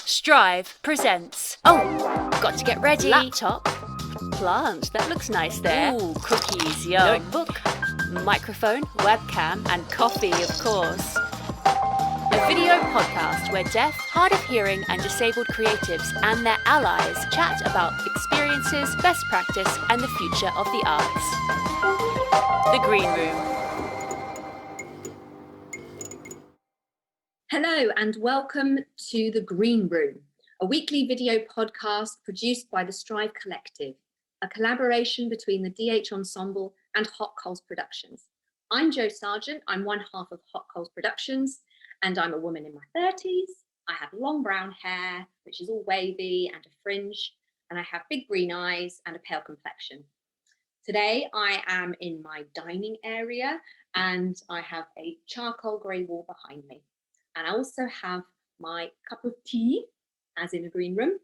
Strive presents. Oh, got to get ready. Laptop. Plant. That looks nice there. Ooh, cookies, yum. Notebook. Microphone, webcam, and coffee, of course. A video podcast where deaf, hard of hearing, and disabled creatives and their allies chat about experiences, best practice, and the future of the arts. The Green Room. Hello and welcome to The Green Room, a weekly video podcast produced by the Strive Collective, a collaboration between the DH Ensemble and Hot Coals Productions. I'm Jo Sargeant, I'm one half of Hot Coals Productions, and I'm a woman in my 30s. I have long brown hair, which is all wavy and a fringe, and I have big green eyes and a pale complexion. Today I am in my dining area and I have a charcoal grey wall behind me. And I also have my cup of tea, as in a green room,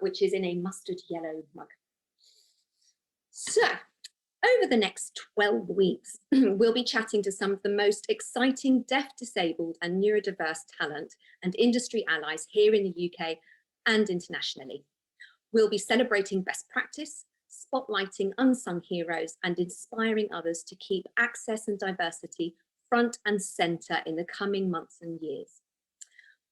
which is in a mustard yellow mug. So, over the next 12 weeks, we'll be chatting to some of the most exciting deaf, disabled and neurodiverse talent and industry allies here in the UK and internationally. We'll be celebrating best practice, spotlighting unsung heroes and inspiring others to keep access and diversity front and centre in the coming months and years.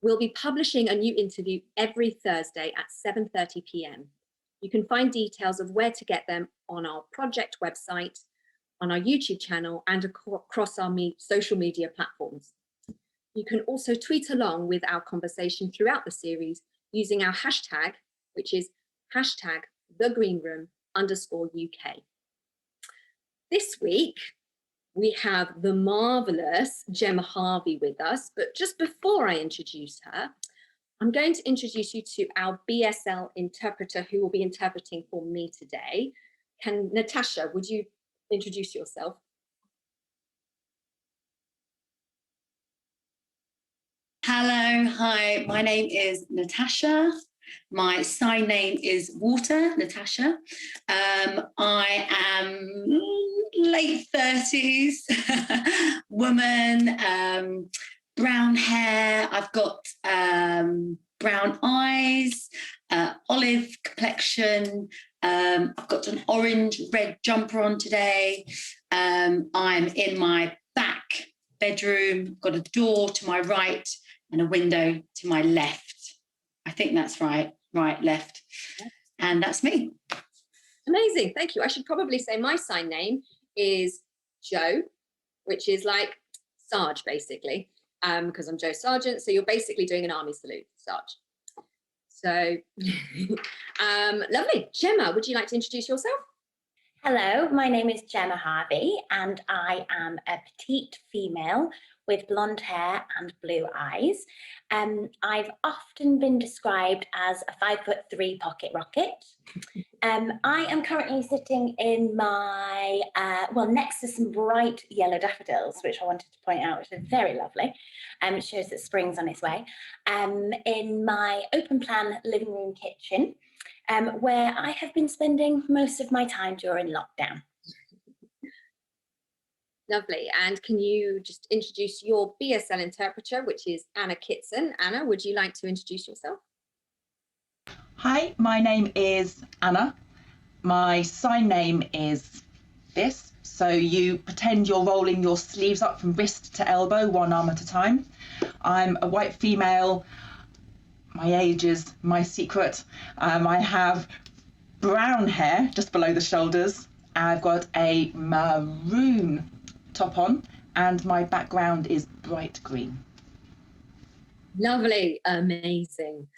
We'll be publishing a new interview every Thursday at 7:30 p.m. You can find details of where to get them on our project website, on our YouTube channel, and across our social media platforms. You can also tweet along with our conversation throughout the series using our hashtag, which is #thegreenroom_UK. This week, we have the marvellous Gemma Harvey with us, but just before I introduce her, I'm going to introduce you to our BSL interpreter who will be interpreting for me today. Natasha, would you introduce yourself? Hello, hi, my name is Natasha. My sign name is Water, Natasha. I am late 30s, woman, brown hair. I've got brown eyes, olive complexion. I've got an orange red jumper on today. I'm in my back bedroom, got a door to my right and a window to my left. I think that's right, left. And that's me. Amazing, thank you. I should probably say my sign name is Jo, which is like Sarge, basically, because I'm Jo Sargeant. So you're basically doing an army salute, Sarge. So, lovely. Gemma, would you like to introduce yourself? Hello, my name is Gemma Harvey and I am a petite female with blonde hair and blue eyes. I've often been described as a 5'3" pocket rocket. I am currently sitting in my, next to some bright yellow daffodils, which I wanted to point out, which are very lovely. It shows that spring's on its way. In my open plan living room kitchen, where I have been spending most of my time during lockdown. Lovely. And can you just introduce your BSL interpreter, which is Anna Kitson? Anna, would you like to introduce yourself? Hi, my name is Anna. My sign name is this. So you pretend you're rolling your sleeves up from wrist to elbow, one arm at a time. I'm a white female. My age is my secret. I have brown hair just below the shoulders. I've got a maroon top on and my background is bright green. Lovely, amazing.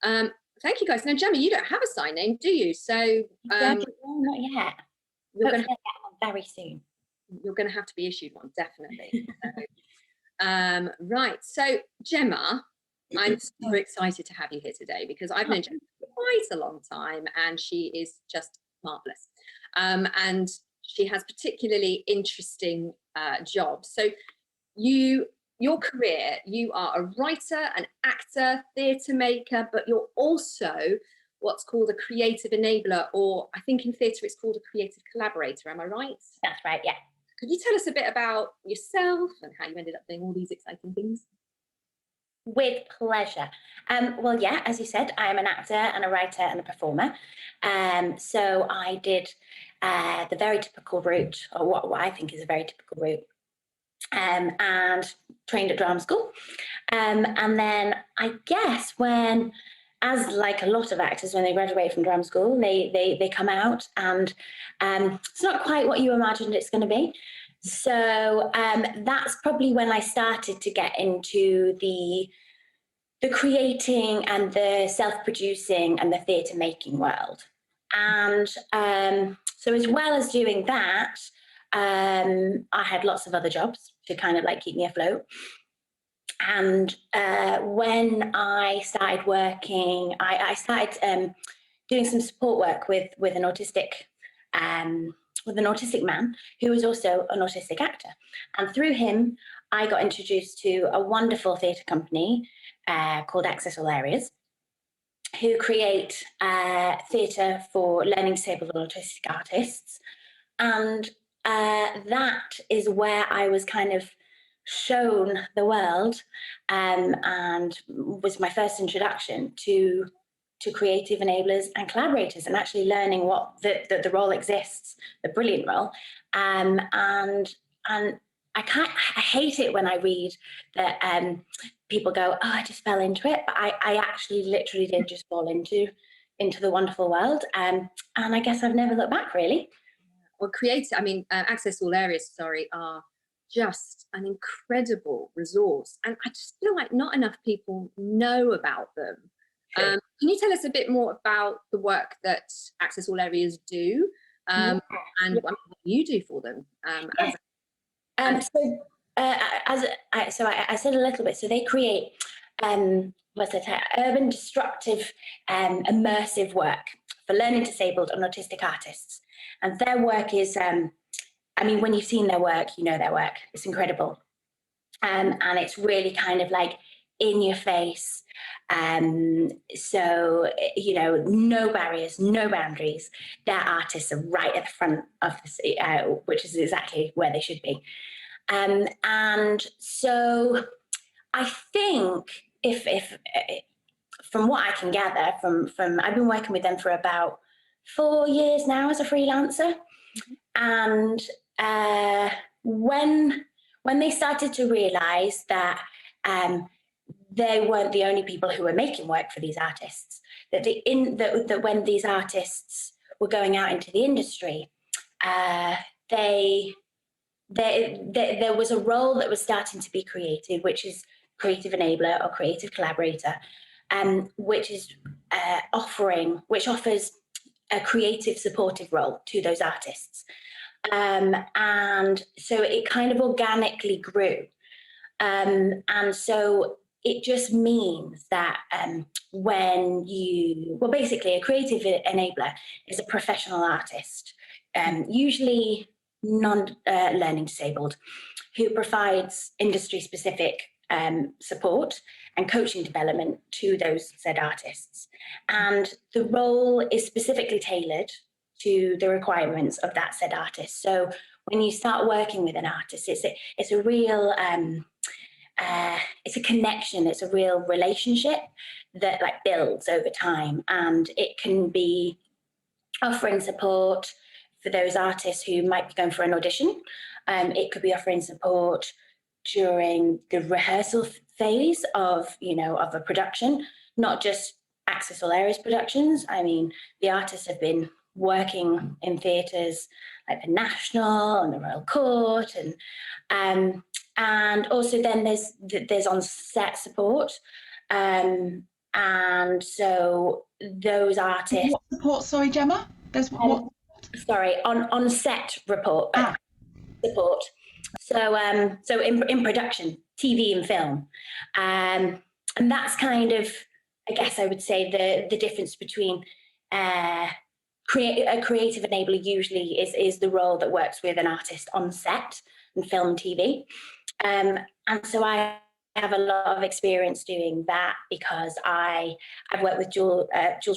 Thank you guys. Now, Gemma, you don't have a sign name, do you? So not yet. You're going to get one very soon. You're going to have to be issued one, definitely. Right. So, Gemma, I'm so excited to have you here today because I've known Gemma for quite a long time and she is just marvellous. And she has particularly interesting jobs. So your career, you are a writer, an actor, theatre maker, but you're also what's called a creative enabler, or I think in theatre it's called a creative collaborator. Am I right? That's right, yeah. Could you tell us a bit about yourself and how you ended up doing all these exciting things? With pleasure. Well, yeah, as you said, I am an actor and a writer and a performer. So I did the very typical route, or what I think is a very typical route, and trained at drama school. And then I guess as like a lot of actors, when they graduate from drama school, they come out, and it's not quite what you imagined it's going to be. So that's probably when I started to get into the creating and the self-producing and the theatre making world. And so as well as doing that, I had lots of other jobs to kind of like keep me afloat. And when I started working, I started doing some support work with an autistic man who was also an autistic actor. And through him, I got introduced to a wonderful theatre company called Access All Areas, who create theatre for learning disabled and autistic artists. And that is where I was kind of shown the world, and was my first introduction to creative enablers and collaborators, and actually learning what the role exists, the brilliant role. And I hate it when I read that people go, oh, I just fell into it, but I actually literally did just fall into the wonderful world, and I guess I've never looked back, really. Well, Access All Areas, are just an incredible resource, and I just feel like not enough people know about them. Sure. Can you tell us a bit more about the work that Access All Areas do, and what you do for them? I said a little bit. So they create urban disruptive, immersive work for learning disabled and autistic artists, and their work is. When you've seen their work, you know their work. It's incredible. And it's really kind of like in your face. So, no barriers, no boundaries. Their artists are right at the front of the which is exactly where they should be. And so I think if from what I can gather from I've been working with them for about 4 years now as a freelancer. And when they started to realise that they weren't the only people who were making work for these artists, that when these artists were going out into the industry, there was a role that was starting to be created, which is creative enabler or creative collaborator, which offers a creative supportive role to those artists. And so it kind of organically grew. And so it just means that basically a creative enabler is a professional artist, usually non-learning disabled, who provides industry-specific support and coaching development to those said artists. And the role is specifically tailored to the requirements of that said artist. So when you start working with an artist, it's a real it's a connection, it's a real relationship that like builds over time, and it can be offering support for those artists who might be going for an audition. It could be offering support during the rehearsal phase of a production, not just Access All Areas productions. I mean, the artists have been working in theatres like the National and the Royal Court, and also then there's on-set support, and so those artists. What support? Sorry, Gemma. There's what? Sorry, on-set support. So in production, TV and film, and that's kind of, I guess I would say, the difference between a creative enabler usually is the role that works with an artist on set and film and TV. And so I have a lot of experience doing that because I've worked with Jules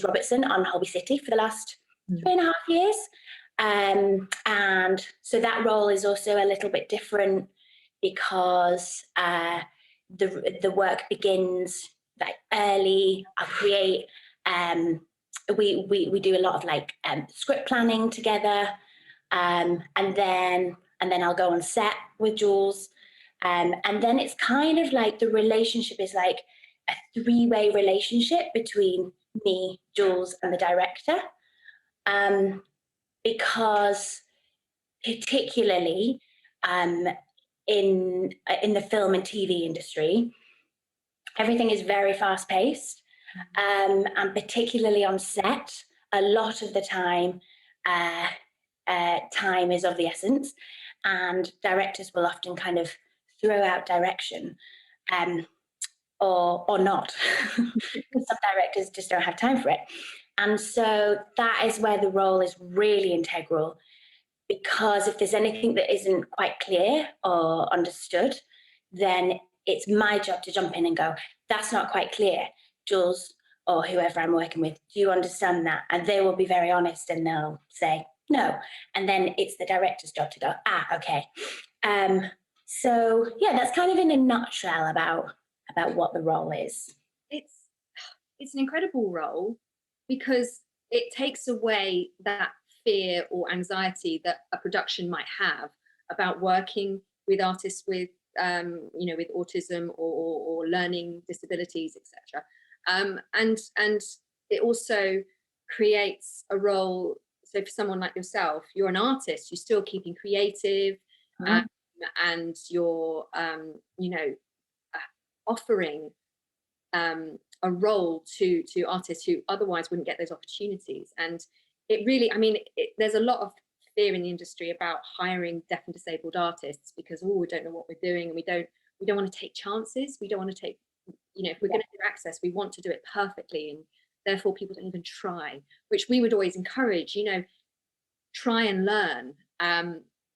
Robertson on Holby City for the last 3.5 years. And so that role is also a little bit different because the work begins like early. I'll create. We do a lot of like script planning together, and then I'll go on set with Jules, and then it's kind of like the relationship is like a three-way relationship between me, Jules, and the director, because particularly in the film and TV industry, everything is very fast-paced, and particularly on set, a lot of the time, time is of the essence, and directors will often kind of throw out direction, or not. Some directors just don't have time for it. And so that is where the role is really integral, because if there's anything that isn't quite clear or understood, then it's my job to jump in and go, that's not quite clear. Jules, or whoever I'm working with, do you understand that? And they will be very honest and they'll say, no. And then it's the director's job to go, okay. So yeah, that's kind of in a nutshell about what the role is. It's an incredible role because it takes away that fear or anxiety that a production might have about working with artists with with autism or learning disabilities, etc. And it also creates a role. So for someone like yourself, you're an artist, you're still keeping creative, and you're offering a role to artists who otherwise wouldn't get those opportunities. And it really, there's a lot of fear in the industry about hiring deaf and disabled artists because we don't know what we're doing, and we don't want to take chances. We don't want to take, if we're going to do access, we want to do it perfectly, and therefore people don't even try, which we would always encourage, try and learn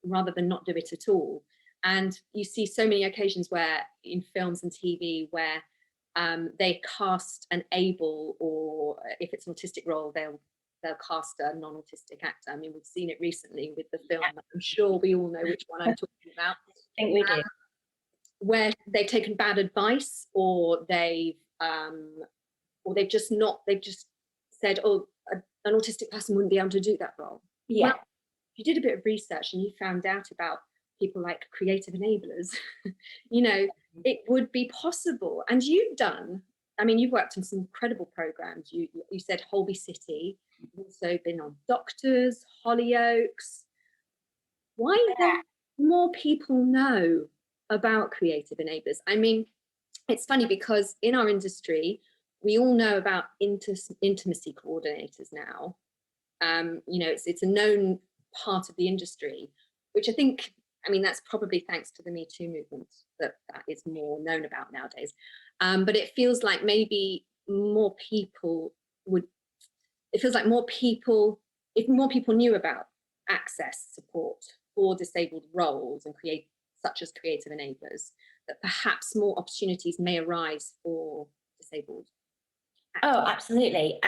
rather than not do it at all. And you see so many occasions where in films and TV where they cast an able, or if it's an autistic role, they'll cast a non-autistic actor. We've seen it recently with the film. Yeah. I'm sure we all know which one I'm talking about. I think we do. Where they've taken bad advice, or they've just said, an autistic person wouldn't be able to do that role. Yeah. Well, if you did a bit of research and you found out about people like creative enablers, it would be possible. And you've worked on some incredible programs. You said Holby City. You've also been on Doctors, Hollyoaks. Why don't more people know about creative enablers? It's funny because in our industry, we all know about intimacy coordinators now. It's a known part of the industry, which I think, that's probably thanks to the Me Too movement that is more known about nowadays. But it feels like maybe more people if more people knew about access support for disabled roles and such as creative enablers, that perhaps more opportunities may arise for disabled actors. Oh, absolutely.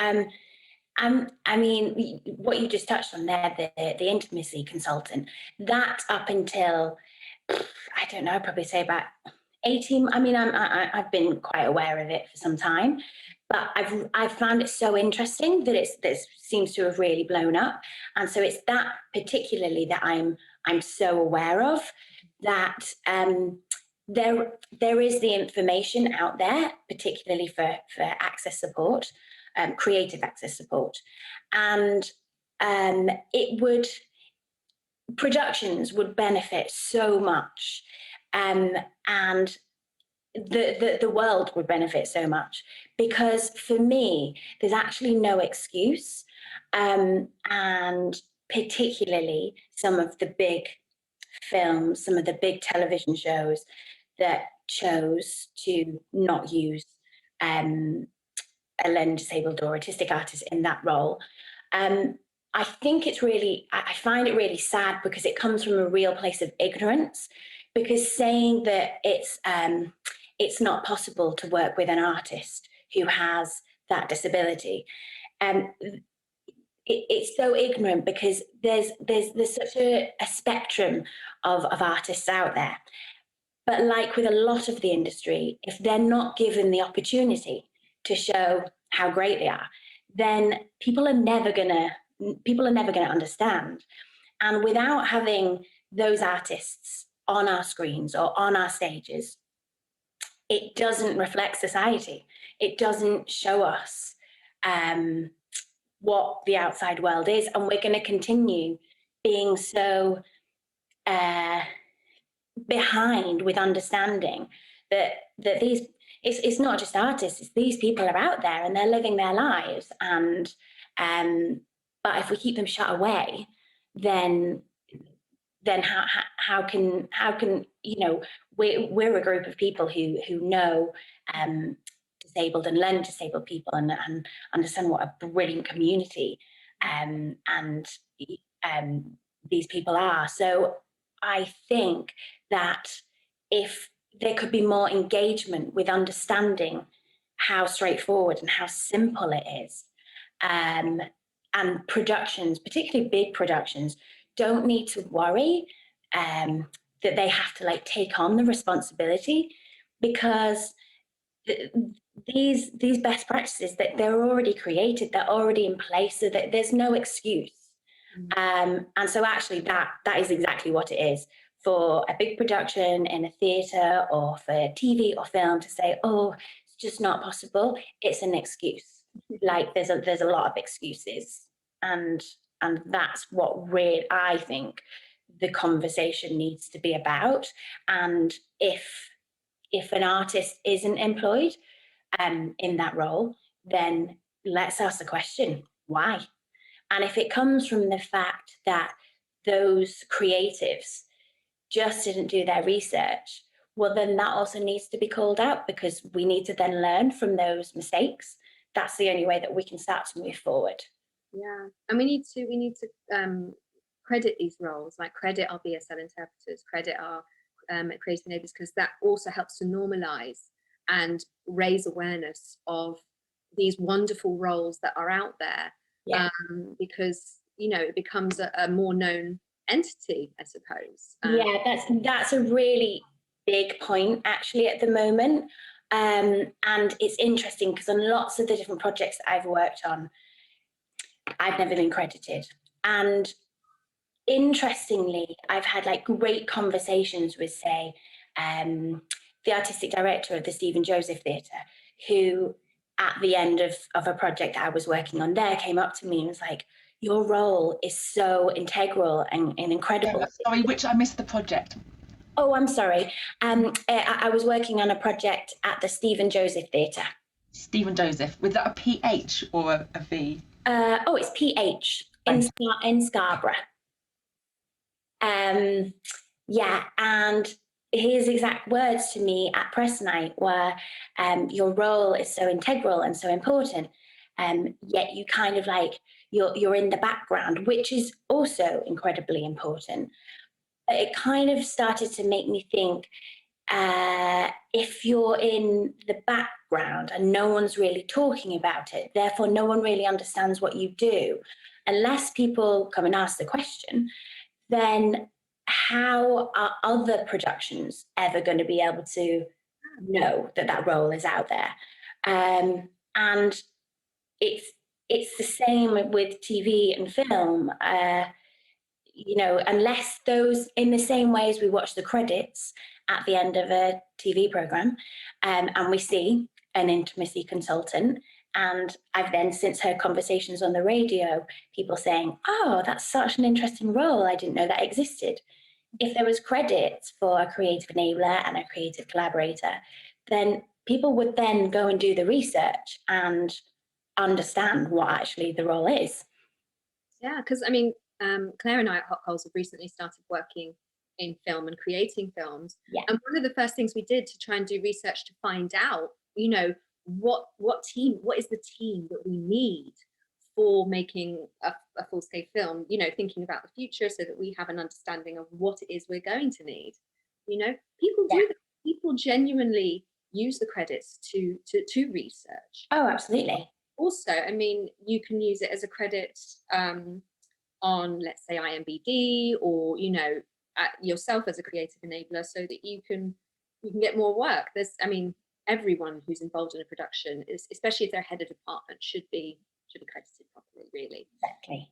What you just touched on there, the intimacy consultant, that up until, I don't know, I'd probably say about 18, I've been quite aware of it for some time, but I've found it so interesting that it seems to have really blown up. And so it's that particularly that I'm so aware of, that there is the information out there, particularly for access support, creative access support, and productions would benefit so much, and the world would benefit so much, because for me there's actually no excuse, and particularly some of the big films, some of the big television shows that chose to not use a learning disabled or autistic artist in that role. I think I find it really sad, because it comes from a real place of ignorance, because saying that it's not possible to work with an artist who has that disability, it's so ignorant, because there's such a spectrum of artists out there. But like with a lot of the industry, if they're not given the opportunity to show how great they are, then people are never gonna understand. And without having those artists on our screens or on our stages, it doesn't reflect society. It doesn't show us what the outside world is, and we're going to continue being so behind with understanding that these it's not just artists, it's these people are out there and they're living their lives, and but if we keep them shut away, then how can we're a group of people who know disabled and learn disabled people and understand what a brilliant community and these people are. So I think that if there could be more engagement with understanding how straightforward and how simple it is, and productions, particularly big productions, don't need to worry that they have to like take on the responsibility, because these best practices, that they're already created, they're already in place, so that there's no excuse. And so actually that is exactly what it is for a big production in a theatre or for TV or film to say, oh, it's just not possible. It's an excuse. Like there's a lot of excuses, and that's what really I think the conversation needs to be about. And if an artist isn't employed in that role, then let's ask the question, why? And if it comes from the fact that those creatives just didn't do their research, well, then that also needs to be called out, because we need to then learn from those mistakes. That's the only way that we can start to move forward. Yeah, and we need to credit these roles, like credit our BSL interpreters, credit our creative enablers, because that also helps to normalize and raise awareness of these wonderful roles that are out there. Yeah. Because it becomes a more known entity, I suppose. Yeah, that's a really big point actually at the moment, and it's interesting because on lots of the different projects that I've worked on, I've never been credited. And interestingly, I've had like great conversations with, say, the artistic director of the Stephen Joseph Theatre, who at the end of a project I was working on there came up to me and was like, your role is so integral and incredible. Sorry, I missed the project. Oh, I'm sorry. I was working on a project at the Stephen Joseph Theatre. Stephen Joseph, was that a PH or a V? It's PH in Scarborough. Yeah, and his exact words to me at press night were, your role is so integral and so important, yet you kind of like, you're in the background, which is also incredibly important. But it kind of started to make me think, if you're in the background and no one's really talking about it, therefore no one really understands what you do, unless people come and ask the question, then how are other productions ever going to be able to know that role is out there? And it's the same with TV and film. Unless those, in the same way as we watch the credits at the end of a TV program, and we see an intimacy consultant, and I've then since heard conversations on the radio, people saying, oh, that's such an interesting role, I didn't know that existed. If there was credits for a creative enabler and a creative collaborator, then people would then go and do the research and understand what actually the role is. Yeah, because I mean, Claire and I at Hot Coals have recently started working in film and creating films. Yeah. And one of the first things we did to try and do research to find out, what is the team that we need for making a full-scale film, thinking about the future so that we have an understanding of what it is we're going to need. People do that. People genuinely use the credits to research. Oh, absolutely. Also, I mean, you can use it as a credit on, let's say, IMBD, or yourself as a creative enabler, so that you can you can get more work. Everyone who's involved in a production, especially if they're head of department, should be credited properly, really. Exactly.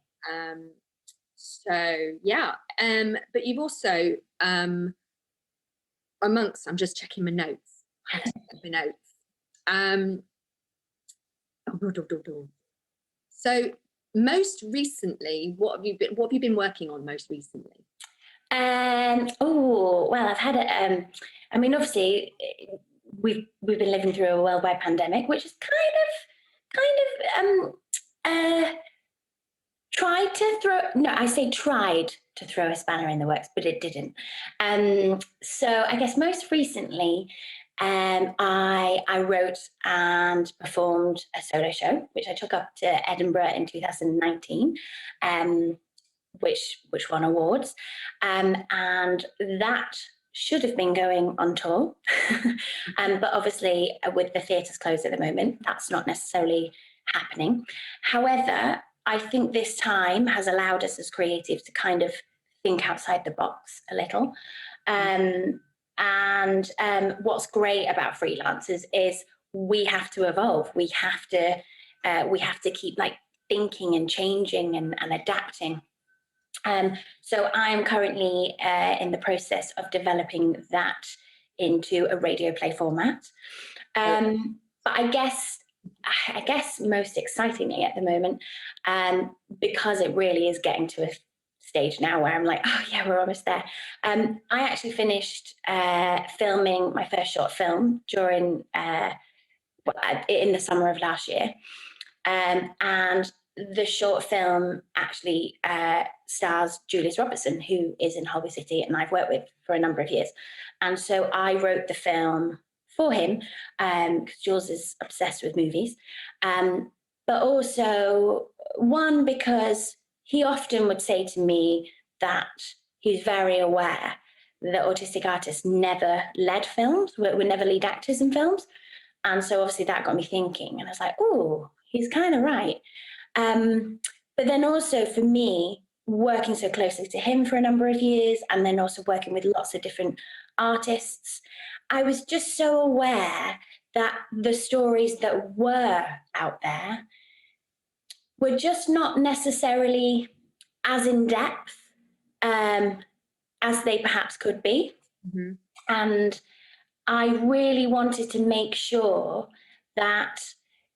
But you've also amongst, I'm just checking my notes. So most recently, what have you been working on most recently? I've had obviously we've been living through a worldwide pandemic, which is tried to throw a spanner in the works, but it didn't. So I guess most recently, I wrote and performed a solo show, which I took up to Edinburgh in 2019, which won awards, and that should have been going on tour, but obviously with the theatres closed at the moment, that's not necessarily happening. However, I think this time has allowed us as creatives to kind of think outside the box a little. What's great about freelancers is we have to evolve. We have to keep like thinking and changing and adapting. So I'm currently in the process of developing that into a radio play format. But I guess most excitingly at the moment, because it really is getting to a stage now where I'm like, oh yeah, we're almost there. I actually finished filming my first short film during in the summer of last year, and the short film actually stars Julius Robertson, who is in Holby City and I've worked with for a number of years. And so I wrote the film for him, because Jules is obsessed with movies, but also one, because he often would say to me that he's very aware that autistic artists never led films, were never lead actors in films. And so obviously that got me thinking, and I was like, oh, he's kind of right. But then also for me, working so closely to him for a number of years, and then also working with lots of different artists, I was just so aware that the stories that were out there were just not necessarily as in depth as they perhaps could be. Mm-hmm. And I really wanted to make sure that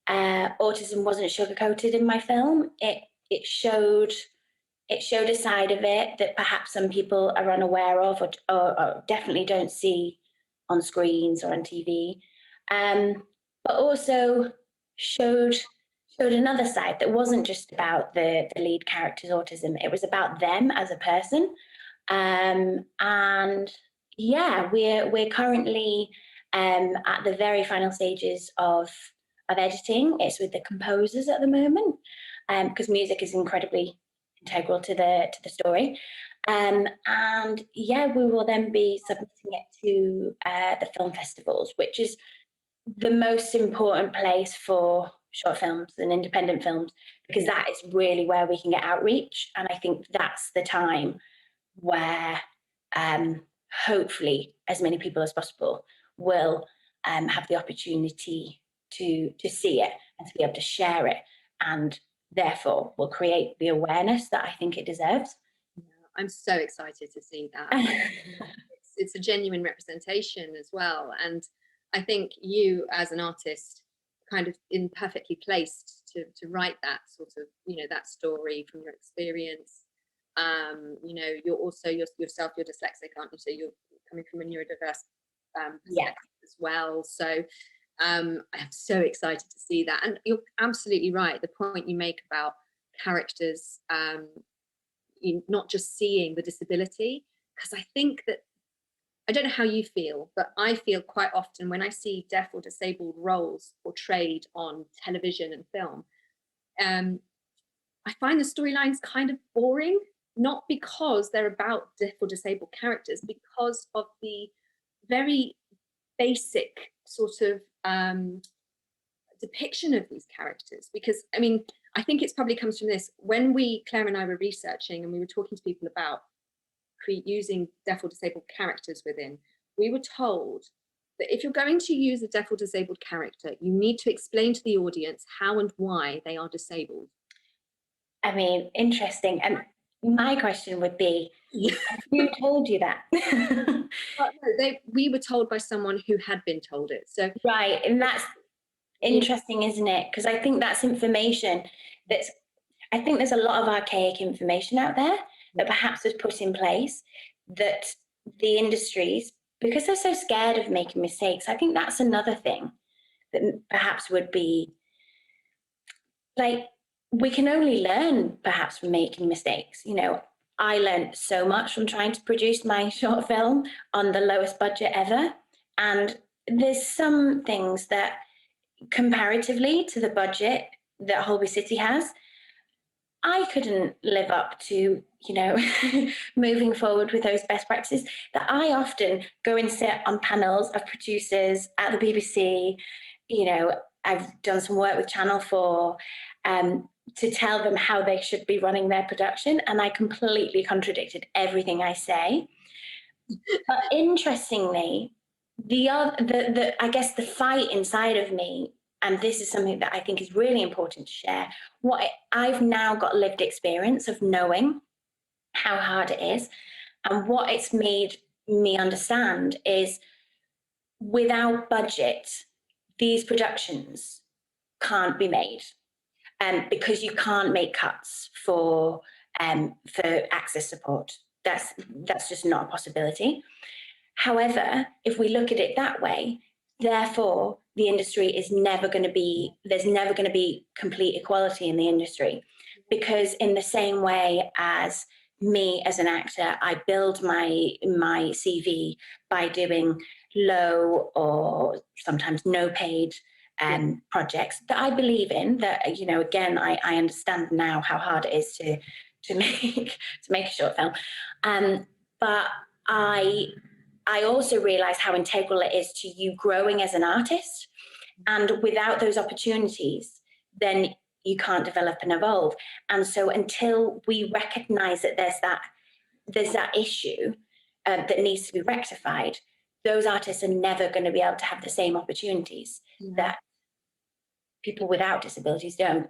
autism wasn't sugar-coated in my film. It showed a side of it that perhaps some people are unaware of, or definitely don't see on screens or on TV, but also showed another side that wasn't just about the lead character's autism. It was about them as a person. And yeah, we're currently at the very final stages of editing. It's with the composers at the moment, because music is incredibly integral to the story. And yeah, we will then be submitting it to the film festivals, which is the most important place for short films and independent films, because that is really where we can get outreach. And I think that's the time where hopefully as many people as possible will have the opportunity to see it and to be able to share it, and therefore will create the awareness that I think it deserves. I'm so excited to see that. It's a genuine representation as well, and I think you as an artist kind of perfectly placed to write that sort of, that story from your experience. You're also yourself, you're dyslexic, aren't you? So you're coming from a neurodiverse perspective as well. So I'm so excited to see that. And you're absolutely right, the point you make about characters not just seeing the disability, because I think that, I don't know how you feel, but I feel quite often when I see deaf or disabled roles portrayed on television and film, I find the storylines kind of boring, not because they're about deaf or disabled characters, because of the very basic sort of depiction of these characters. Because, I think it's probably comes from this. When Claire and I were researching and we were talking to people about using deaf or disabled characters within, we were told But if you're going to use a deaf or disabled character, you need to explain to the audience how and why they are disabled. I mean, interesting. And my question would be, who told you that? But no, we were told by someone who had been told it. So right, and that's interesting, isn't it? Because I think that's information I think there's a lot of archaic information out there that perhaps was put in place that the industries, because they're so scared of making mistakes, I think that's another thing that perhaps would be like, we can only learn perhaps from making mistakes. You know, I learned so much from trying to produce my short film on the lowest budget ever. And there's some things that comparatively to the budget that Holby City has, I couldn't live up to, you know, moving forward with those best practices. That I often go and sit on panels of producers at the BBC. You know, I've done some work with Channel 4 to tell them how they should be running their production, and I completely contradicted everything I say. But interestingly, I guess the fight inside of me, and this is something that I think is really important to share, I've now got lived experience of knowing how hard it is, and what it's made me understand is without budget, these productions can't be made, because you can't make cuts for access support. That's just not a possibility. However, if we look at it that way, therefore, the industry is never going to be, there's never going to be complete equality in the industry, because in the same way as me as an actor, I build my CV by doing low or sometimes no paid projects that I believe in, that, you know, again, I understand now how hard it is to make a short film. But I also realize how integral it is to you growing as an artist. And without those opportunities, then you can't develop and evolve. And so until we recognize that there's that issue that needs to be rectified, those artists are never going to be able to have the same opportunities that people without disabilities don't.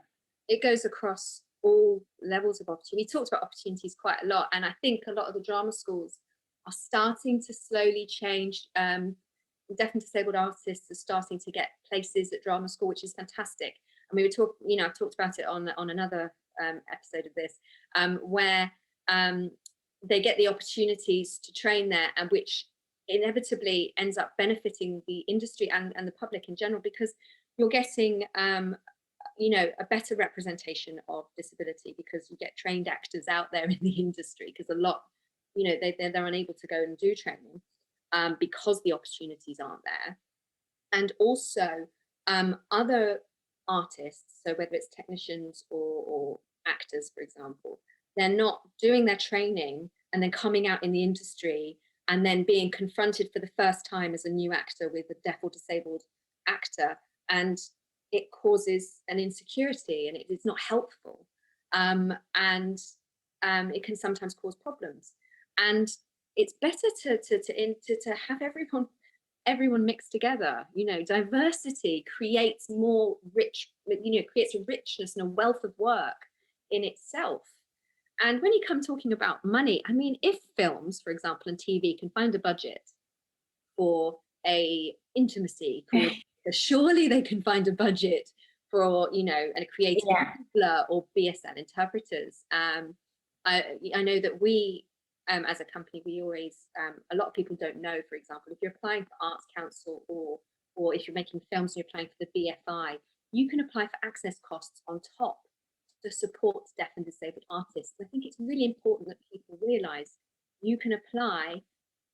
It goes across all levels of opportunity. We talked about opportunities quite a lot, and I think a lot of the drama schools are starting to slowly change. Deaf and disabled artists are starting to get places at drama school, which is fantastic. And we were talking, you know, I've talked about it on another episode of this, where they get the opportunities to train there, and which inevitably ends up benefiting the industry and the public in general, because you're getting you know, a better representation of disability, because you get trained actors out there in the industry, because a lot, you know, they're unable to go and do training because the opportunities aren't there. And also other artists, so whether it's technicians or actors, for example, they're not doing their training and then coming out in the industry and then being confronted for the first time as a new actor with a deaf or disabled actor, and it causes an insecurity, and it's not helpful, and it can sometimes cause problems. And it's better to have everyone mixed together. You know, diversity creates more rich, you know, creates a richness and a wealth of work in itself. And when you come talking about money, I mean, if films, for example, and TV can find a budget for a intimacy called, surely they can find a budget for, you know, a creative counselor or BSL interpreters. I know that we, as a company, we always, a lot of people don't know, for example, if you're applying for Arts Council or if you're making films and you're applying for the BFI, you can apply for access costs on top to support deaf and disabled artists. I think it's really important that people realise you can apply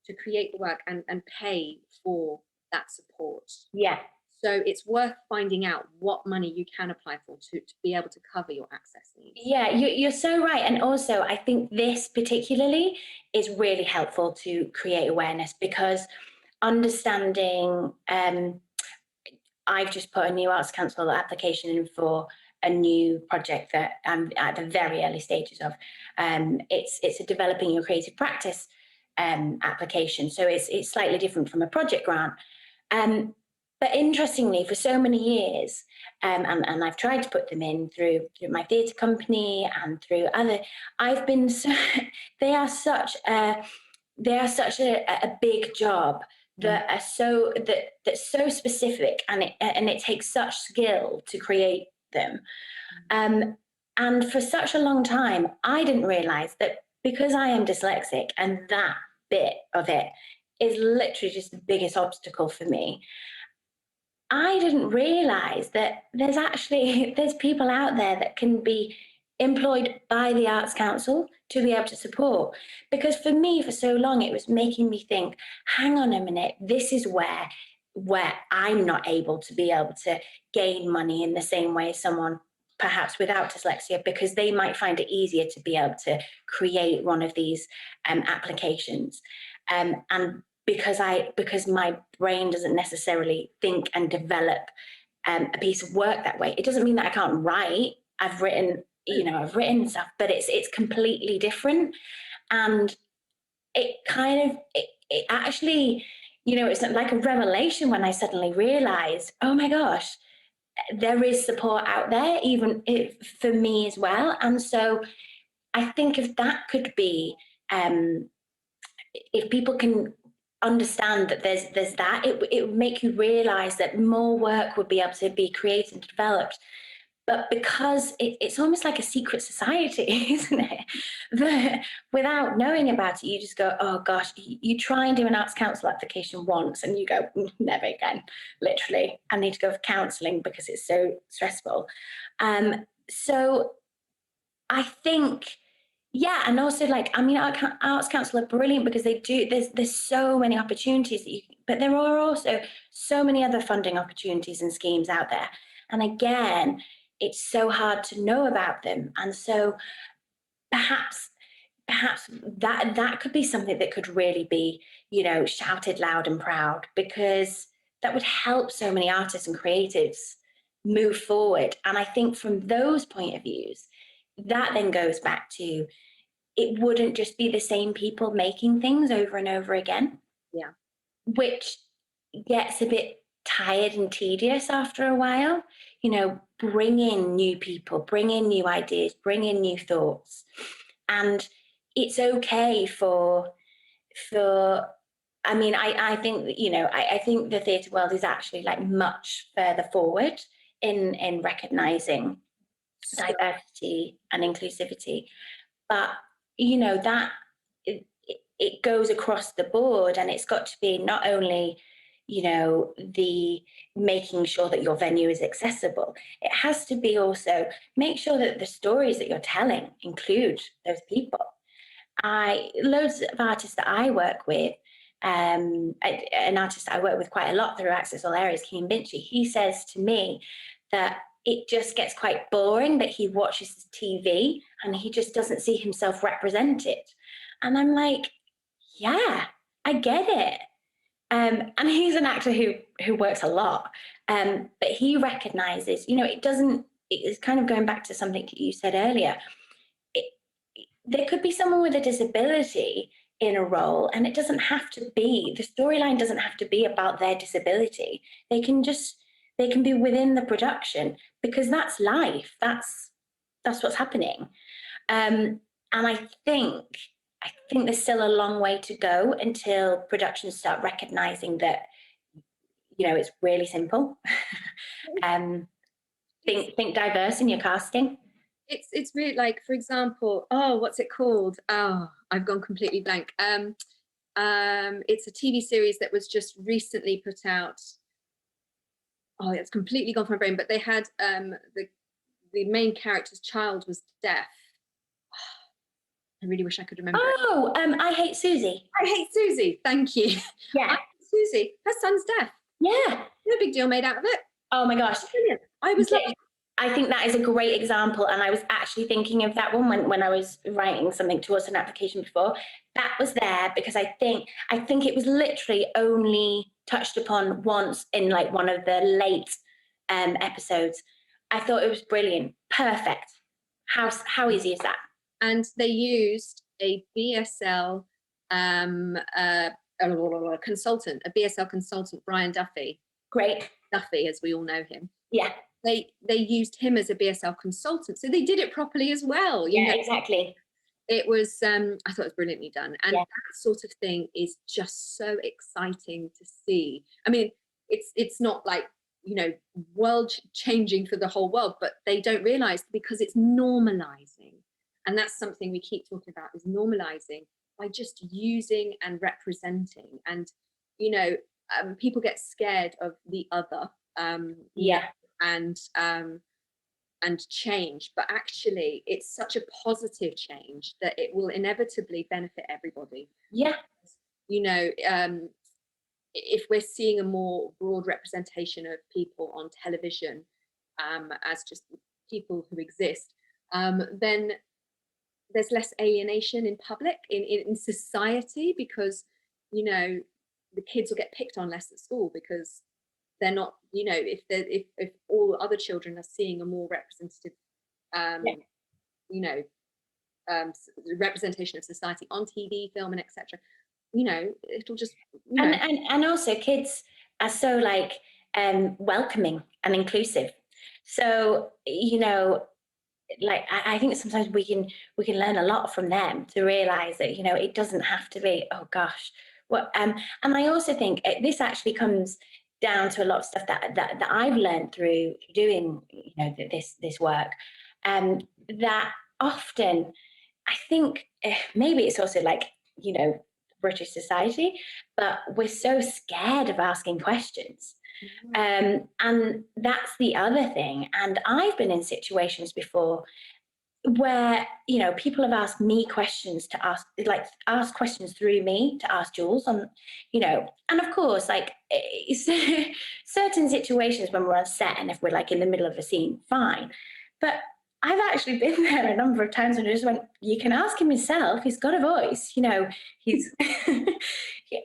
to create the work and pay for that support. Yeah. So it's worth finding out what money you can apply for to be able to cover your access needs. Yeah, you're so right. And also, I think this particularly is really helpful to create awareness, because understanding, I've just put a new Arts Council application in for a new project that I'm at the very early stages of. It's a developing your creative practice application. So it's slightly different from a project grant. But interestingly, for so many years, and I've tried to put them in through my theatre company and through other, I've been so, they are such a big job that are that's so specific, and it takes such skill to create them. And for such a long time, I didn't realise that because I am dyslexic, and that bit of it is literally just the biggest obstacle for me. I didn't realise that there's people out there that can be employed by the Arts Council to be able to support. Because for me, for so long, it was making me think, hang on a minute, this is where I'm not able to be able to gain money in the same way as someone perhaps without dyslexia, because they might find it easier to be able to create one of these applications. And because my brain doesn't necessarily think and develop a piece of work that way. It doesn't mean that I can't write. I've written stuff, but it's completely different. And it actually, it's like a revelation when I suddenly realized, oh my gosh, there is support out there, even for me as well. And so I think if that could be, if people can understand that there's that, it would make you realize that more work would be able to be created and developed. But because it's almost like a secret society, isn't it? That without knowing about it, you just go, oh gosh, you try and do an Arts Council application once and you go, never again, literally. I need to go for counselling because it's so stressful. So I think, yeah, and also Arts Council are brilliant because they do, there's so many opportunities but there are also so many other funding opportunities and schemes out there. And again, it's so hard to know about them. And so perhaps that could be something that could really be, shouted loud and proud, because that would help so many artists and creatives move forward. And I think from those point of views, that then goes back to, it wouldn't just be the same people making things over and over again. Yeah. Which gets a bit tired and tedious after a while. Bring in new people, bring in new ideas, bring in new thoughts. And it's okay I think, I think the theatre world is actually much further forward in recognising diversity and inclusivity. But, that it goes across the board, and it's got to be not only, the making sure that your venue is accessible. It has to be also make sure that the stories that you're telling include those people. Loads of artists that I work with, an artist I work with quite a lot through Access All Areas, Keen Binchy, he says to me that it just gets quite boring that he watches TV and he just doesn't see himself represented. And I'm like, yeah, I get it. And he's an actor who works a lot, but he recognises, it's kind of going back to something you said earlier. There could be someone with a disability in a role, and it doesn't have to be, the storyline doesn't have to be about their disability. They can be within the production, because that's life. That's what's happening. And I think there's still a long way to go until productions start recognising that, it's really simple. Think diverse in your casting. It's really like, for example, what's it called? Oh, I've gone completely blank. It's a TV series that was just recently put out. Oh, it's completely gone from my brain. But they had the main character's child was deaf. I really wish I could remember. Oh, I Hate Susie. I Hate Susie. Thank you. Yeah. I Hate Susie. Her son's deaf. Yeah. No big deal made out of it. Oh my gosh. Brilliant. I was like, I think that is a great example. And I was actually thinking of that one when I was writing something towards an application before. That was there because I think it was literally only touched upon once in one of the late episodes. I thought it was brilliant. Perfect. How easy is that? And they used a BSL consultant, a BSL consultant, Brian Duffy. Great. Duffy, as we all know him. Yeah. They used him as a BSL consultant, so they did it properly as well. Yeah, exactly. It was, I thought it was brilliantly done. And Yeah. that sort of thing is just so exciting to see. I mean, it's not like, you know, world changing for the whole world, but they don't realize, because it's normalizing. And that's something we keep talking about, is normalizing by just using and representing. And, you know, people get scared of the other. Yeah. And change, but actually it's such a positive change that it will inevitably benefit everybody. Yeah. You know, if we're seeing a more broad representation of people on television, as just people who exist, then there's less alienation in public, in society, because, you know, the kids will get picked on less at school because they're not, you know, if all other children are seeing a more representative, you know, representation of society on TV, film, and etc., you know, it'll just, you know. And also kids are so like welcoming and inclusive. So, you know, like I think sometimes we can learn a lot from them, to realize that, you know, it doesn't have to be, oh gosh, what. And I also think this actually comes down to a lot of stuff that I've learned through doing, you know, this work, that often I think maybe it's also like, you know, British society, but we're so scared of asking questions. And that's the other thing. And I've been in situations before where, you know, people have asked me questions to ask questions through me to ask Jules on, you know, and of course, like certain situations when we're on set and if we're like in the middle of a scene, fine. But I've actually been there a number of times and I just went, you can ask him yourself. He's got a voice, you know, he's,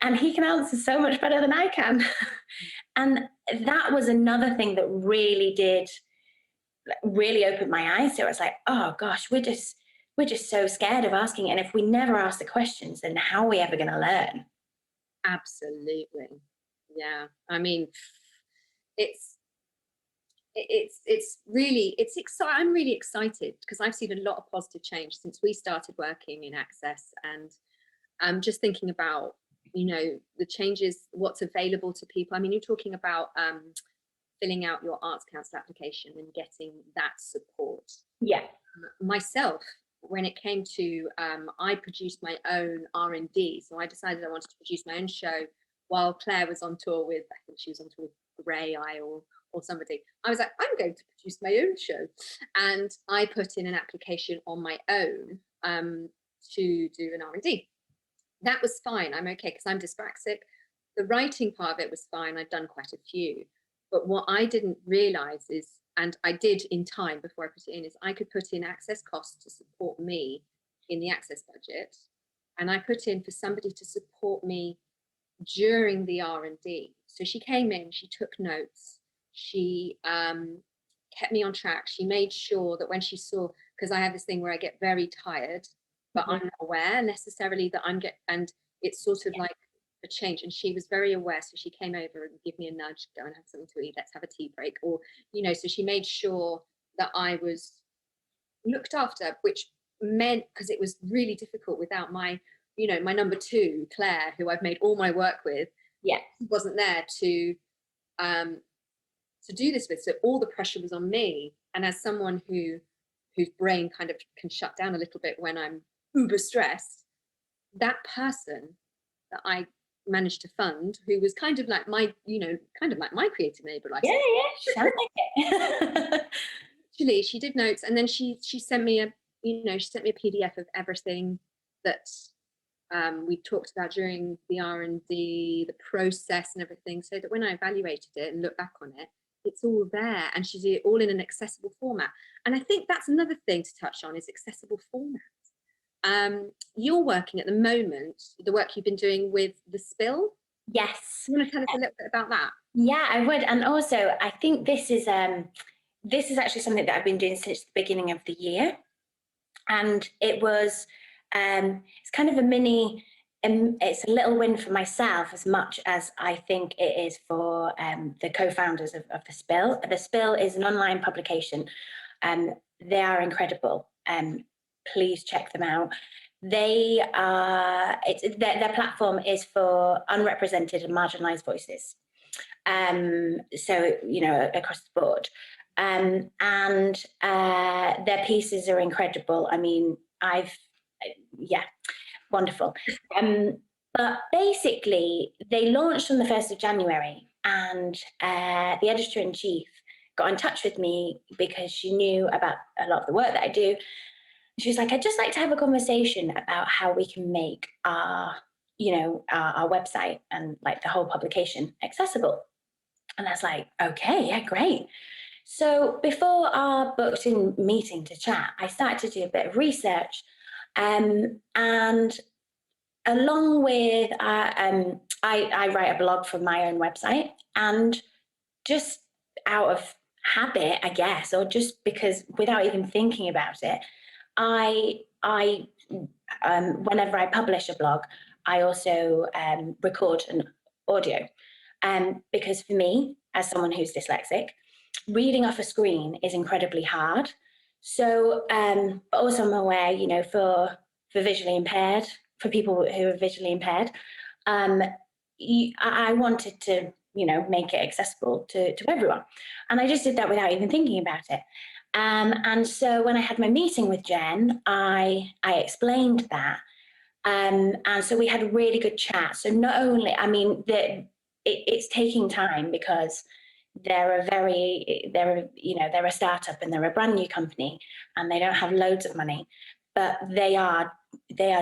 and he can answer so much better than I can. And that was another thing that really opened my eyes to it. I was like, oh gosh, we're just so scared of asking. And if we never ask the questions, then how are we ever going to learn? Absolutely. Yeah. I mean, it's really, it's exciting. I'm really excited because I've seen a lot of positive change since we started working in Access, and I'm just thinking about, you know, the changes, what's available to people. I mean, you're talking about filling out your Arts Council application and getting that support. Yeah. Myself, when it came to, I produced my own R&D, so I decided I wanted to produce my own show while Claire was on tour with, I think she was on tour with Grey Eye or somebody. I was like, I'm going to produce my own show. And I put in an application on my own to do an R&D. That was fine. I'm okay because I'm dyspraxic. The writing part of it was fine. I'd done quite a few. But what I didn't realise is, and I did in time before I put it in, is I could put in Access costs to support me in the Access budget. And I put in for somebody to support me during the R&D. So she came in, she took notes, she kept me on track. She made sure that when she saw, because I have this thing where I get very tired, but I'm not aware necessarily that and it's sort of like a change. And she was very aware. So she came over and gave me a nudge, go and have something to eat, let's have a tea break. Or, you know, so she made sure that I was looked after, which meant, because it was really difficult without my, you know, my number two, Claire, who I've made all my work with, wasn't there to do this with. So all the pressure was on me. And as someone whose brain kind of can shut down a little bit when I'm uber stressed, that person that I managed to fund, who was kind of like my, you know, kind of like my creative neighbour. She sounds like it. Actually, she did notes, and then she sent me a PDF of everything that we talked about during the R&D, the process and everything, so that when I evaluated it and look back on it, it's all there, and she did it all in an accessible format. And I think that's another thing to touch on, is accessible format. You're working at the moment, the work you've been doing with The Spill. Yes. You want to tell us a little bit about that? Yeah, I would. And also, I think this is actually something that I've been doing since the beginning of the year. And it was, it's kind of a mini it's a little win for myself as much as I think it is for the co-founders of The Spill. The Spill is an online publication. They are incredible. Please check them out. They are, their platform is for unrepresented and marginalised voices. So, you know, across the board. And their pieces are incredible. I mean, wonderful. But basically, they launched on the 1st of January, and the editor-in-chief got in touch with me because she knew about a lot of the work that I do. She was like, I'd just like to have a conversation about how we can make our website and like the whole publication accessible. And I was like, okay, yeah, great. So before our booked in meeting to chat, I started to do a bit of research, and along with, I write a blog for my own website, and just out of habit, I guess, or just because without even thinking about it, whenever I publish a blog, I also record an audio. Because for me, as someone who's dyslexic, reading off a screen is incredibly hard. So, but also I'm aware, you know, for visually impaired, for people who are visually impaired, I wanted to, you know, make it accessible to everyone. And I just did that without even thinking about it. And so when I had my meeting with Jen, I explained that. And so we had a really good chat. So not only, I mean, it's taking time because they're a startup and they're a brand new company and they don't have loads of money, but they are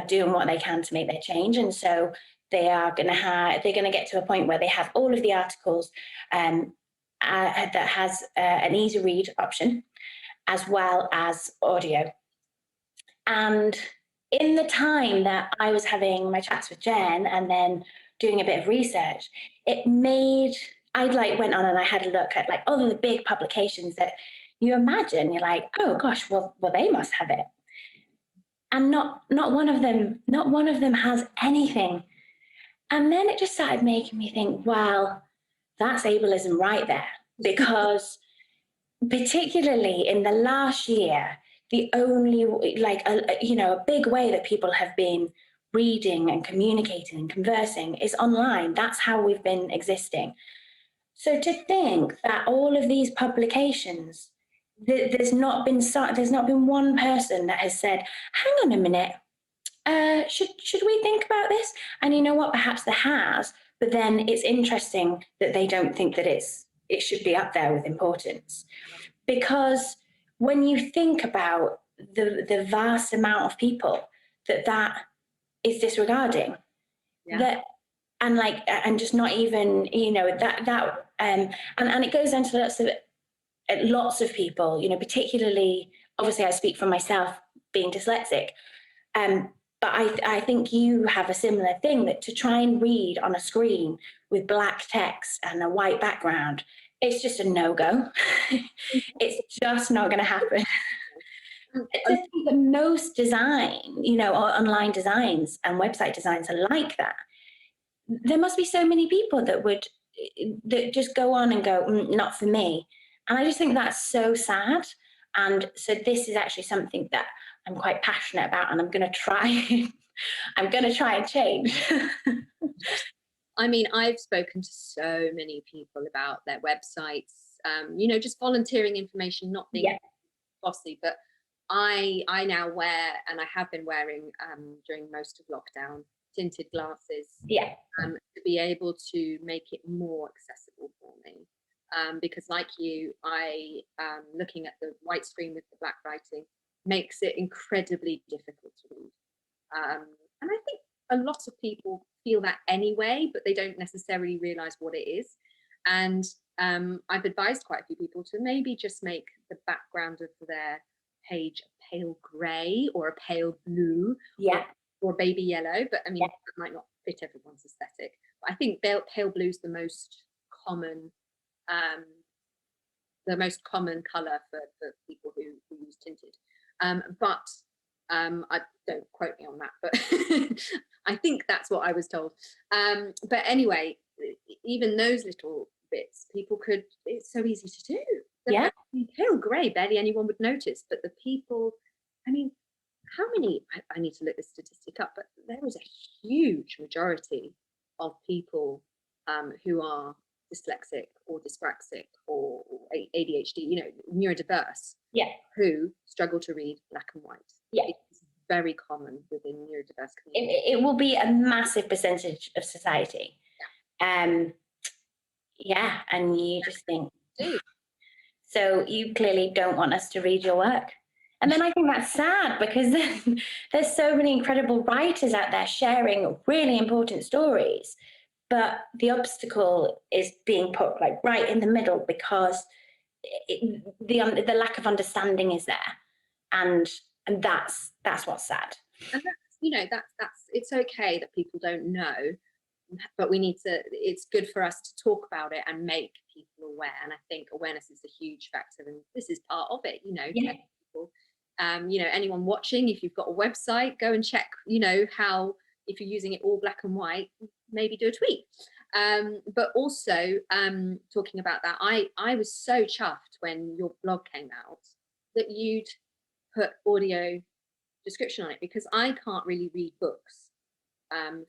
doing what they can to make their change. And so they're going to get to a point where they have all of the articles that has an easy read option as well as audio. And in the time that I was having my chats with Jen and then doing a bit of research, I went on and I had a look at like all of the big publications that you imagine. You're like, oh gosh, well they must have it. And not one of them has anything. And then it just started making me think, well, that's ableism right there. Because particularly in the last year, the only a big way that people have been reading and communicating and conversing is online. That's how we've been existing. So to think that all of these publications, there's not been one person that has said, hang on a minute, should we think about this? And you know what, perhaps there has, but then it's interesting that they don't think that it should be up there with importance. Because when you think about the vast amount of people that is disregarding, and just not even, you know, and it goes into lots of people, you know, particularly, obviously I speak for myself being dyslexic, but I think you have a similar thing, that to try and read on a screen with black text and a white background, it's just a no-go. It's just not going to happen. I think that most design, you know, online designs and website designs are like that. There must be so many people that just go on and go, not for me. And I just think that's so sad. And so this is actually something that I'm quite passionate about, and I'm going to try and change. I mean, I've spoken to so many people about their websites, you know, just volunteering information, not being bossy, but I now wear, and I have been wearing during most of lockdown, tinted glasses to be able to make it more accessible for me. Because like you, looking at the white screen with the black writing makes it incredibly difficult to read. And I think a lot of people feel that anyway, but they don't necessarily realize what it is. And I've advised quite a few people to maybe just make the background of their page a pale grey or a pale blue or baby yellow. But I mean, that might not fit everyone's aesthetic. But I think pale blue is the most common colour for people who use tinted. But I don't quote me on that, but I think that's what I was told. But anyway, even those little bits, people could, it's so easy to do. Yeah. Pale grey, barely anyone would notice, but the people, I mean, how many, I need to look this statistic up, but there is a huge majority of people who are dyslexic or dyspraxic or ADHD, you know, neurodiverse, who struggle to read black and white. Yeah. It's very common within neurodiverse communities. It will be a massive percentage of society. And you just think, so you clearly don't want us to read your work. And then I think that's sad, because there's so many incredible writers out there sharing really important stories, but the obstacle is being put like right in the middle, because the lack of understanding is there, and that's what's sad. And that's, you know, that's it's okay that people don't know, but we need to, it's good for us to talk about it and make people aware. And I think awareness is a huge factor, and this is part of it, you know. People, you know, anyone watching, if you've got a website, go and check, you know, how, if you're using it all black and white, maybe do a tweet. But also talking about that, I was so chuffed when your blog came out that you'd put audio description on it, because I can't really read books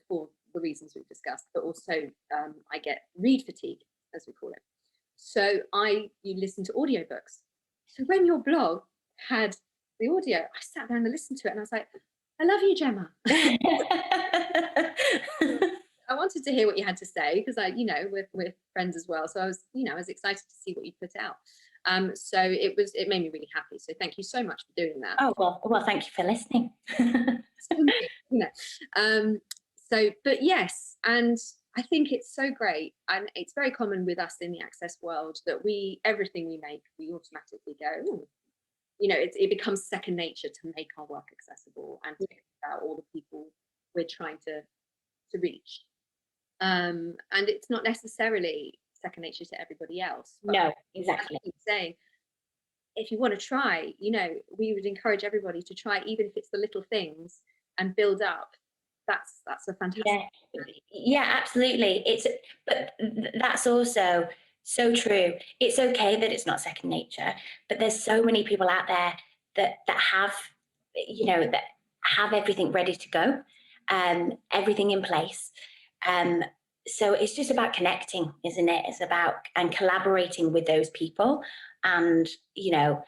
for the reasons we've discussed, but also I get read fatigue, as we call it. So you listen to audiobooks. So when your blog had the audio, I sat down and listened to it, and I was like, I love you, Gemma. I wanted to hear what you had to say, because you know, we're friends as well. So I was, you know, I was excited to see what you put out. So it made me really happy. So thank you so much for doing that. Oh, well, thank you for listening. You know, but yes, and I think it's so great, and it's very common with us in the access world that everything we make, we automatically go, ooh. You know, it becomes second nature to make our work accessible and to think about all the people we're trying to reach. And it's not necessarily second nature to everybody else. No, exactly. I keep saying, if you want to try, you know, we would encourage everybody to try, even if it's the little things, and build up. That's a fantastic thing. Yeah, absolutely. But that's also so true. It's okay that it's not second nature, but there's so many people out there that have, you know, that have everything ready to go, everything in place. So it's just about connecting, isn't it? It's about and collaborating with those people, and, you know,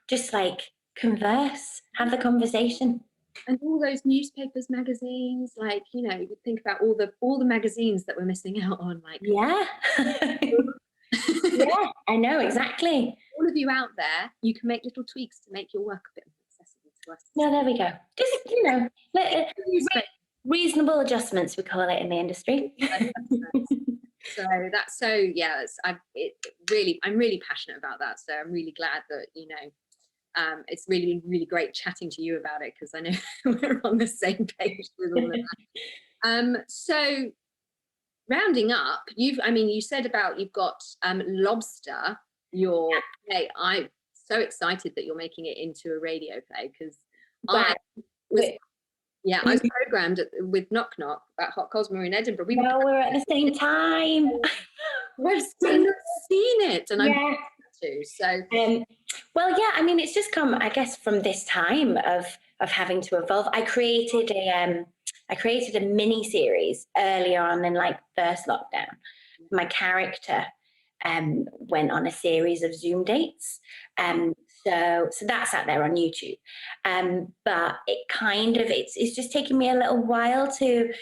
just like converse, have the conversation. And all those newspapers, magazines, like, you know, you think about all the magazines that we're missing out on, like. Yeah. Yeah, I know, exactly. All of you out there, you can make little tweaks to make your work a bit more accessible to us. No, there we go. Just, you know, reasonable adjustments, we call it in the industry. So that's I'm really passionate about that. So I'm really glad that, you know, it's really, really great chatting to you about it, because I know we're on the same page with all of that. So rounding up, you said about you've got Lobster, your play. I'm so excited that you're making it into a radio play, because I was programmed with Knock Knock at Hot Cosmo in Edinburgh. We're at the same time. We've still not seen it, and I'm to. So it's just come, I guess, from this time of having to evolve. I created a mini series earlier on in like first lockdown. My character went on a series of Zoom dates. So that's out there on YouTube. But it's just taken me a little while to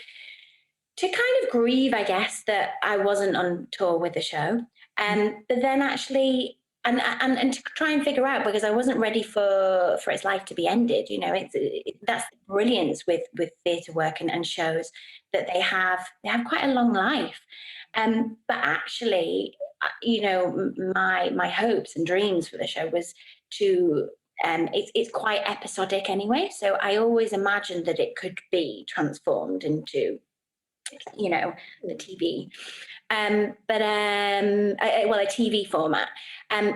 kind of grieve, I guess, that I wasn't on tour with the show. But then actually, and to try and figure out, because I wasn't ready for its life to be ended. You know, that's the brilliance with theatre work and shows, that they have quite a long life. But actually, you know, my hopes and dreams for the show was to it's quite episodic anyway. So I always imagined that it could be transformed into, you know, the TV. A TV format.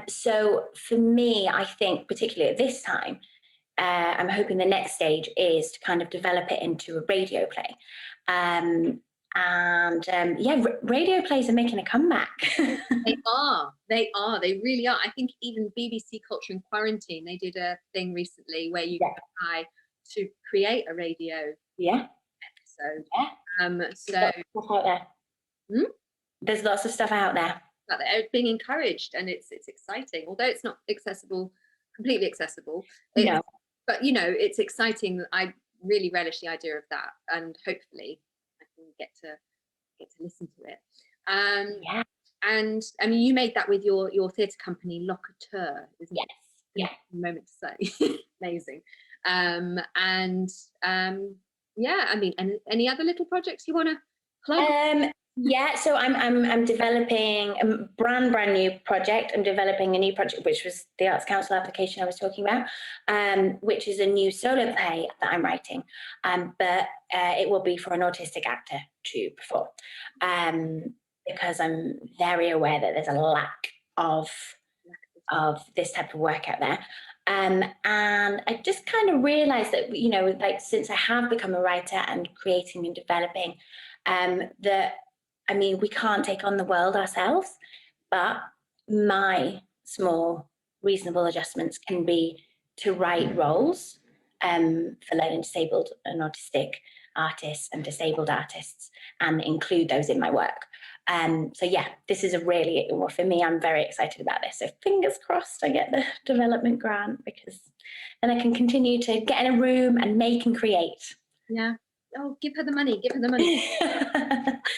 So for me, I think particularly at this time, I'm hoping the next stage is to kind of develop it into a radio play. Radio plays are making a comeback. They are. They really are. I think even BBC Culture in Quarantine, they did a thing recently where you can try to create a radio episode. So stuff out there. There's lots of stuff out there. That they're being encouraged, and it's exciting. Although it's not completely accessible. But it's exciting. I really relish the idea of that, and hopefully I can get to listen to it. And I mean, you made that with your theatre company, Loquitur, isn't it? Yes. A moment to say. Amazing. I mean, and any other little projects you want to plug? So I'm developing a brand new project. I'm developing a new project, which was the Arts Council application I was talking about, which is a new solo play that I'm writing. But it will be for an autistic actor to perform, because I'm very aware that there's a lack of this type of work out there. And I just kind of realized that, since I have become a writer and creating and developing, that, I mean, we can't take on the world ourselves, but my small, reasonable adjustments can be to write roles for learning disabled and autistic artists and disabled artists, and include those in my work. This is for me, I'm very excited about this. So fingers crossed I get the development grant, because then I can continue to get in a room and make and create. Yeah. Oh, give her the money.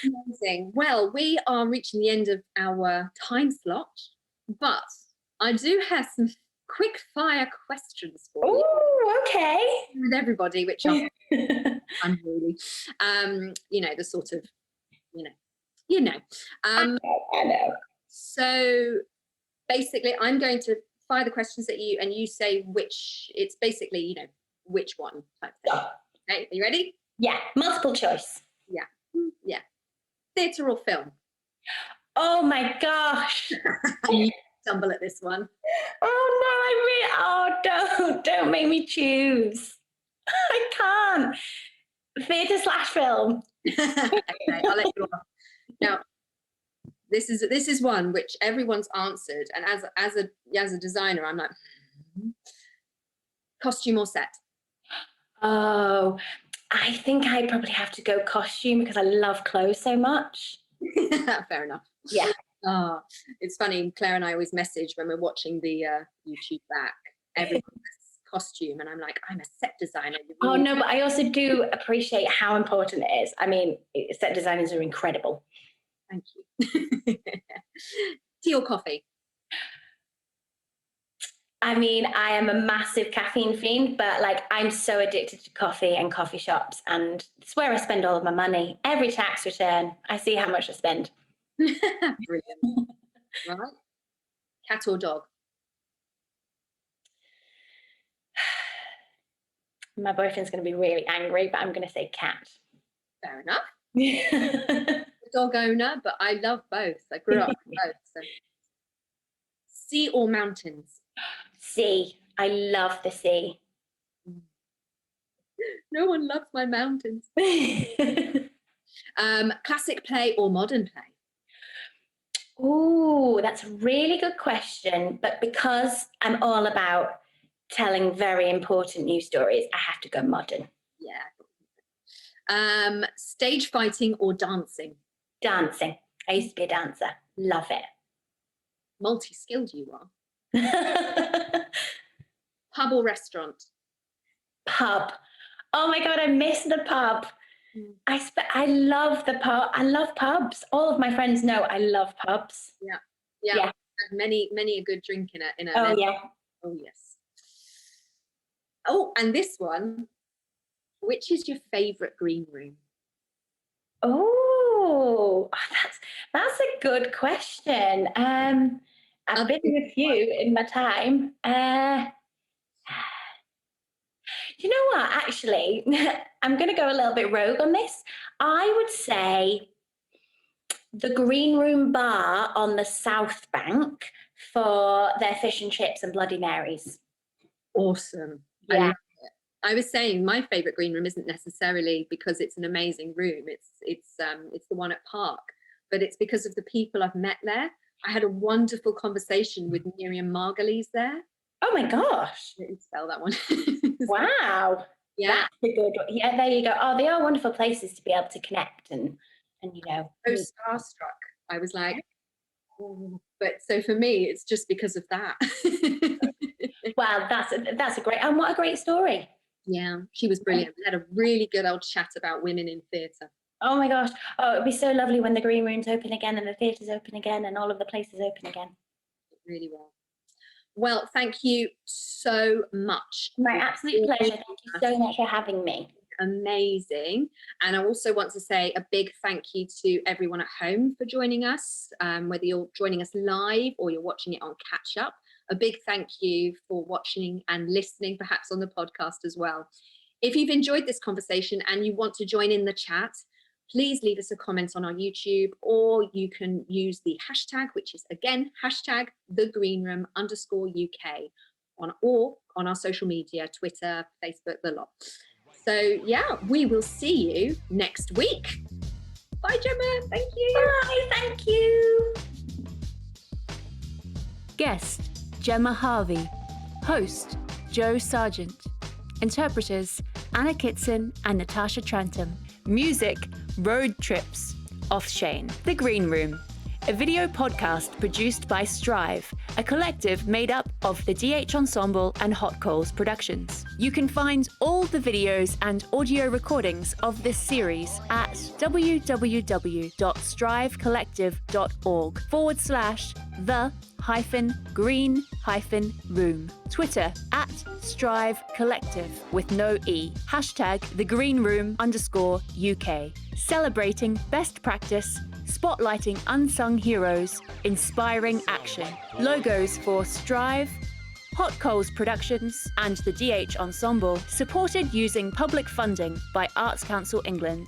Amazing. Well, we are reaching the end of our time slot, but I do have some quick fire questions for you. Oh, okay. With everybody, which are unruly. The sort of, I know. So basically, I'm going to fire the questions at you, and you say which. It's basically, which one type thing. Okay, are you ready? Yeah, multiple choice. Yeah. Theatre or film? Oh my gosh. You stumble at this one. Oh no, don't make me choose. I can't. Theatre/film. Okay, I'll let you off. Now, this is one which everyone's answered, and as a designer, I'm like, costume or set? Oh, I think I probably have to go costume, because I love clothes so much. Fair enough. Yeah. Oh, it's funny. Claire and I always message when we're watching the YouTube back. Everyone's costume, and I'm like, I'm a set designer. Oh no, but I also do appreciate how important it is. I mean, set designers are incredible. Thank you. Tea or coffee? I mean, I am a massive caffeine fiend, but I'm so addicted to coffee and coffee shops, and it's where I spend all of my money. Every tax return, I see how much I spend. Brilliant. Right. Cat or dog? My boyfriend's going to be really angry, but I'm going to say cat. Fair enough. Dog owner, but I love both. I grew up with both. So. Sea or mountains? Sea. I love the sea. No one loves my mountains. Classic play or modern play? Oh, that's a really good question. But because I'm all about telling very important news stories, I have to go modern. Yeah. Stage fighting or dancing? Dancing. I used to be a dancer. Love it. Multi-skilled you are. Pub or restaurant? Pub. Oh my God, I miss the pub. I love the pub. I love pubs. All of my friends know I love pubs. Yeah. I've had many a good drink in a. Oh yeah. Oh yes. Oh, and this one. Which is your favourite green room? Oh, that's a good question. I've been in a few in my time. You know what? Actually, I'm going to go a little bit rogue on this. I would say the Green Room Bar on the South Bank for their fish and chips and Bloody Marys. Awesome. Yeah. I was saying my favourite green room isn't necessarily because it's an amazing room. It's the one at Park, but it's because of the people I've met there. I had a wonderful conversation with Miriam Margulies there. Oh my gosh. I didn't spell that one. Wow. Yeah. That's a good one. Yeah, there you go. Oh, they are wonderful places to be able to connect and you know. So starstruck. I was like, oh. But so for me, it's just because of that. Wow, that's a great, and what a great story. Yeah, she was brilliant. We had a really good old chat about women in theatre. Oh my gosh. Oh, it'd be so lovely when the green room's open again and the theatre's open again and all of the places open again. Really well. Well, thank you so much. My absolute pleasure. Thank you so much for having me. Amazing. And I also want to say a big thank you to everyone at home for joining us, whether you're joining us live or you're watching it on catch up. A big thank you for watching and listening, perhaps on the podcast as well. If you've enjoyed this conversation and you want to join in the chat, please leave us a comment on our YouTube, or you can use the hashtag, which is again, hashtag #thegreenroom_UK or on our social media, Twitter, Facebook, the lot. So yeah, we will see you next week. Bye, Gemma. Thank you. Bye, thank you. Guest, Gemma Harvey. Host, Joe Sargeant. Interpreters, Anna Kitson and Natasha Trantom. Music, Road Trips. Offshane. The Green Room. A video podcast produced by Strive, a collective made up of the DH Ensemble and Hot Coals Productions. You can find all the videos and audio recordings of this series at www.strivecollective.org/the-green-room. Twitter @Strive Collective with no E. #thegreenroom_UK. Celebrating best practice, spotlighting unsung heroes, inspiring action. Logos for Strive, Hot Coals Productions and the DH Ensemble, supported using public funding by Arts Council England.